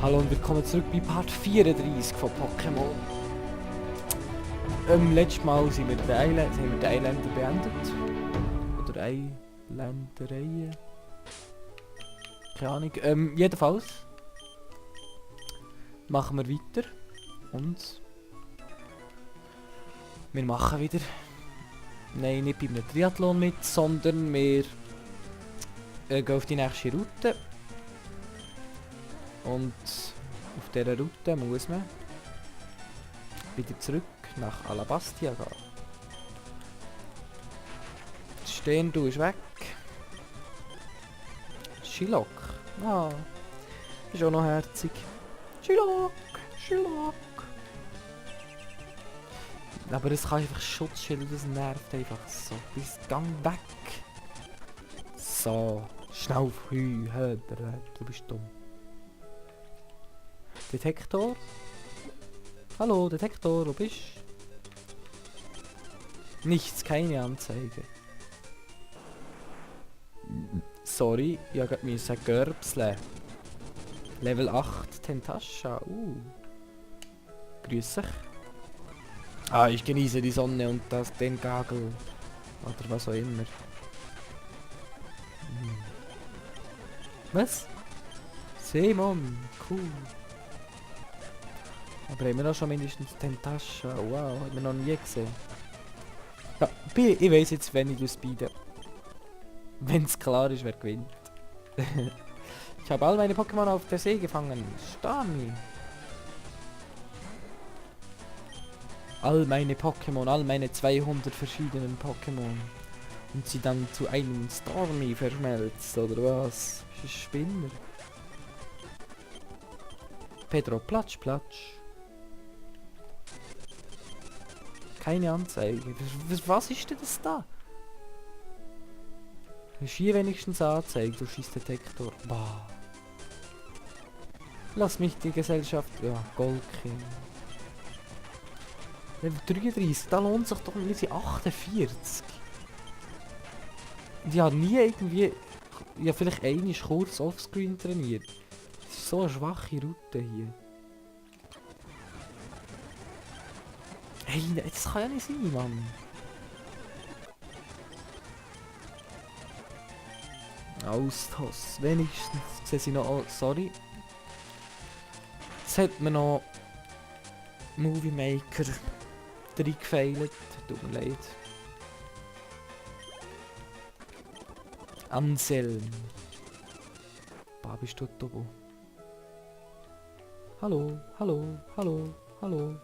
Hallo und willkommen zurück bei Part 34 von Pokémon. Letztes Mal sind wir den Eiländer beendet. Oder Eiländereien. Keine Ahnung. Jedenfalls machen wir weiter. Und wir machen wieder... Nein, nicht bei einem Triathlon mit, sondern wir gehen auf die nächste Route. Und auf dieser Route muss man wieder zurück nach Alabastia gehen. Stehen, du ist weg. Shilok. Ah, ist auch noch herzig. Shilok, Shilok. Aber es kann einfach Schutzschild, das nervt einfach so. Bis gang weg. So, schnell auf Hü, du bist dumm. Detektor? Hallo, Detektor, wo bist du? Nichts, keine Anzeige. Sorry, ich musste gerade Görbsle. Level 8 Tentascha, Grüß dich. Ah, ich genieße die Sonne und den Gagel. Oder was auch immer. Was? Simon, cool. Aber haben wir auch schon mindestens 10 Taschen? Wow, haben wir noch nie gesehen. Ja, ich weiss jetzt, wenn ich speede. Wenn es klar ist, wer gewinnt. Ich habe all meine Pokémon auf der See gefangen. Stami. All meine Pokémon, all meine 200 verschiedenen Pokémon. Und sie dann zu einem Stormy verschmelzt, oder was? Ist ein Spinner. Pedro, platsch, platsch. Keine Anzeige. Was ist denn das da? Hast du hier wenigstens angezeigt, du Schießdetektor? Bah. Lass mich die Gesellschaft... Ja, Goldking. Level 33, da lohnt sich doch... Wir sind 48. Die haben nie irgendwie... Ja, vielleicht einmal kurz offscreen trainiert. Das ist so eine schwache Route hier. Hey, das kann ja nicht sein, Mann. Austos. Wenigstens sehe ich noch... Oh, sorry. Jetzt hat man noch... Movie Maker reingefeilt. Tut mir leid. Anselm. Bah, bist du Tobo? Hallo, hallo, hallo, hallo.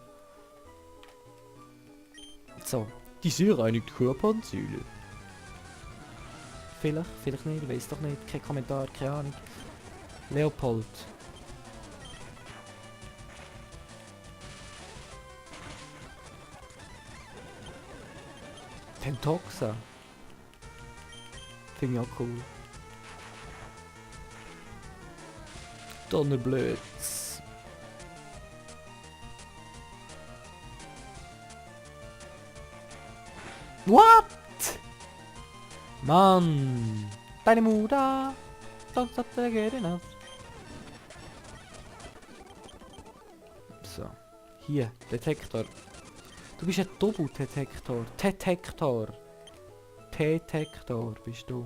So, die sehr reinigt Körper und Seele. Vielleicht nicht, weiß doch nicht, kein Kommentar, keine Ahnung. Leopold. Pentoxa. Finde ich auch cool. Donnerblöds. What? Mann! Deine Mutter! Sonst hat er geerinnet. So. Hier, Detektor. Du bist ein Doppeldetektor. Detektor. Detektor bist du.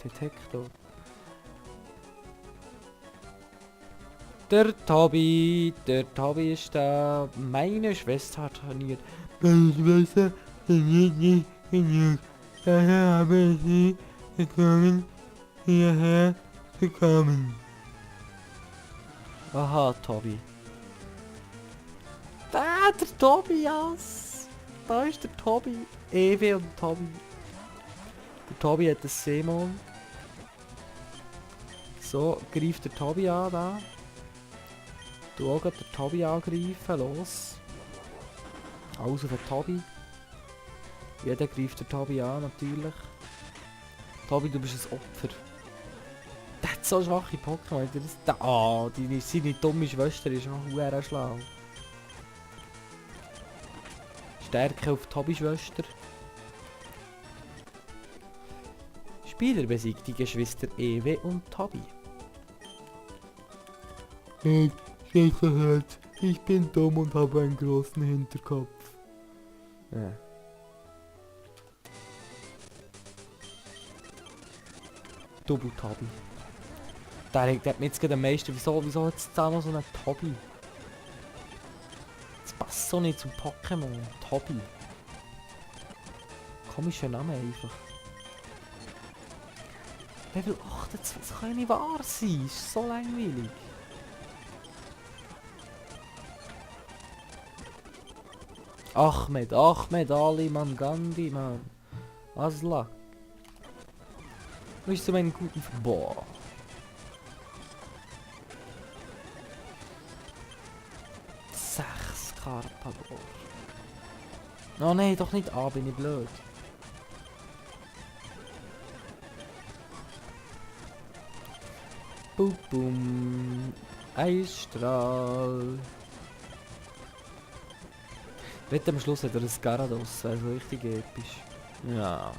Detektor. Der Tobi ist da. Meine Schwester hat trainiert. Meine Schwester trainiert nicht genug. Daher habe sie gekommen, hierher zu kommen. Aha, Tobi. Da, der Tobias. Da ist der Tobi. Ewe und Tobi. Der Tobi hat das Simon. So, greift der Tobi an da. Du auch den Tobi angreifen, los. Alles auf den Tobi. Jeder greift den Tobi an, natürlich. Tobi, du bist ein Opfer. Der hat so schwache Pokémon. Seine dumme Schwester ist noch sehr schlau. Stärke auf Tobis Schwester. Spieler besiegt die Geschwister Ewe und Tobi. Sicherheit. Ich bin dumm und habe einen großen Hinterkopf. Ja. Double Tobi. Der hat mir jetzt gerade am meisten. Wieso hat es da noch so einen Tobi? Das passt so nicht zum Pokémon. Tobi. Komischer Name einfach. Level 28, das kann ja nicht wahr sein. Ist so langweilig. Ahmed Ali Gandhi, Mann. Asla. Wo ist so mein guten... Boah. Sechs Carpador. Oh nein, doch nicht A, bin ich blöd. Boom, boom. Eisstrahl. Wette am Schluss hat er ein Gyarados, also richtig episch. Ja.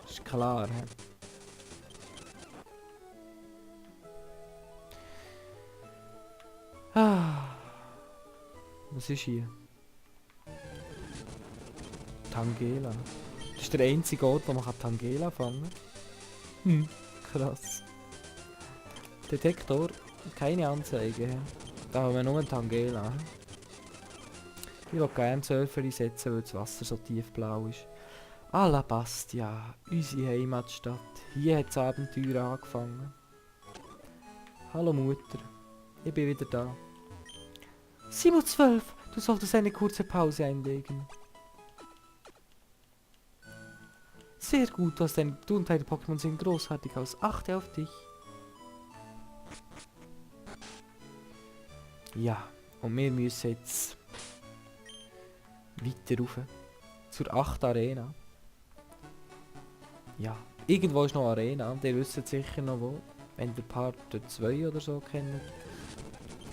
Ist klar, hä? Was ist hier? Tangela. Das ist der einzige Ort, wo man Tangela fangen kann. Krass. Detektor, keine Anzeige. Da haben wir nur einen Tangela. Ich will gerne Surfer einsetzen, weil das Wasser so tiefblau ist. Alabastia, unsere Heimatstadt. Hier hat das Abenteuer angefangen. Hallo Mutter, ich bin wieder da. 7:12, du solltest eine kurze Pause einlegen. Sehr gut, du und deine Pokémon sehen großartig aus. Achte auf dich. Ja, und wir müssen jetzt weiter rauf. Zur 8. Arena. Ja, irgendwo ist noch eine Arena. Ihr wisst sicher noch wo. Wenn ihr Part 2 oder so kennt.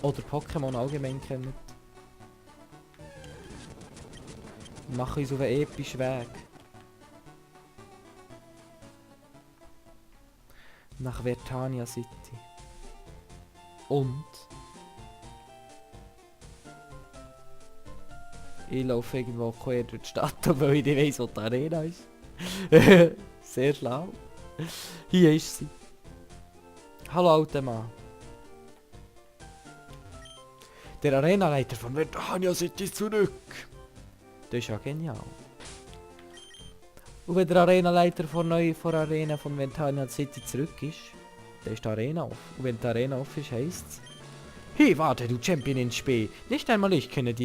Oder Pokémon allgemein kennt. Wir machen uns auf einen epischen Weg. Nach Vertania City. Und ich laufe irgendwo quer durch die Stadt, weil ich nicht weiss, wo die Arena ist. Sehr schlau. Hier ist sie. Hallo alter Mann. Der Arenaleiter von Vertania City ist zurück. Das ist ja genial. Und wenn der Arenaleiter von Arena von Vertania City zurück ist, dann ist die Arena off. Und wenn die Arena off ist, heisst es: Hey, warte, du Champion in Spee. Nicht einmal ich kenne die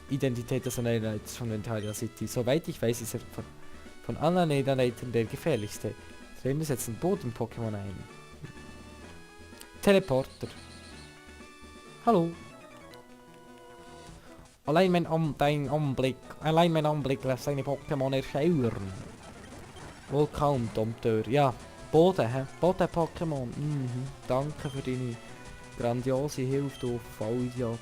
Identität des Arenaleiters von Vertania City. Soweit ich weiß, ist er von allen Arenaleitern der gefährlichste. Trainer setzt ein Boden-Pokémon ein. Teleporter. Hallo. Allein mein Anblick lässt seine Pokémon erschauern. Wohl kaum, Dompteur. Ja, Boden, hä? Boden-Pokémon. Danke für deine grandiose Hilfe, du Vollidiot.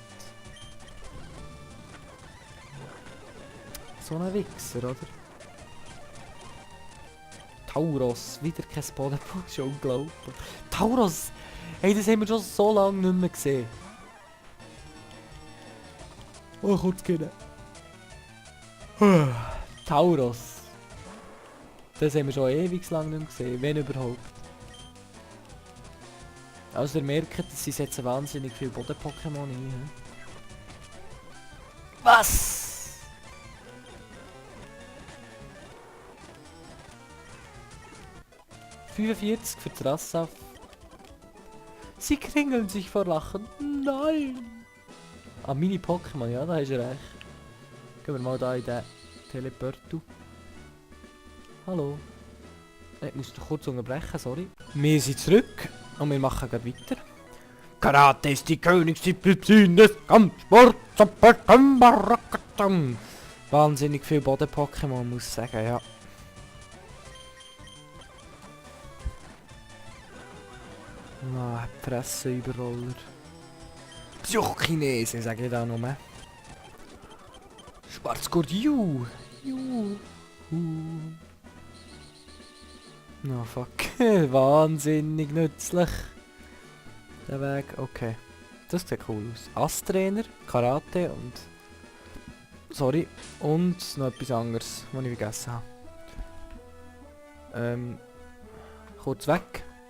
So ein Wichser, oder? Tauros, wieder kein Boden-Pokémon, schon unglaublich. Tauros! Hey, das haben wir schon so lange nicht mehr gesehen. Oh, kurz gehen. Tauros. Das haben wir schon ewig lang nicht mehr gesehen, wenn überhaupt. Also ihr merkt, sie setzen wahnsinnig viel Boden-Pokémon ein. Was? ...45 für die Rassaf. Sie kringeln sich vor Lachen. Nein! Ah, meine Pokémon, ja, da hast du recht. Gehen wir mal da in den Teleportu. Hallo. Ich muss dich kurz unterbrechen, sorry. Wir sind zurück und wir machen gleich weiter. Karate ist die Königsdisziplin des Kampfsports. Wahnsinnig viel Boden-Pokémon, muss ich sagen, ja. Ah, Presseüberroller. Psychochinese, sage ich da nur. Schwarzgurt, Juhu. Oh fuck, wahnsinnig nützlich. Der Weg, okay. Das sieht cool aus. Ass-Trainer, Karate und... Sorry. Und noch etwas anderes, was ich vergessen habe. Kurz weg.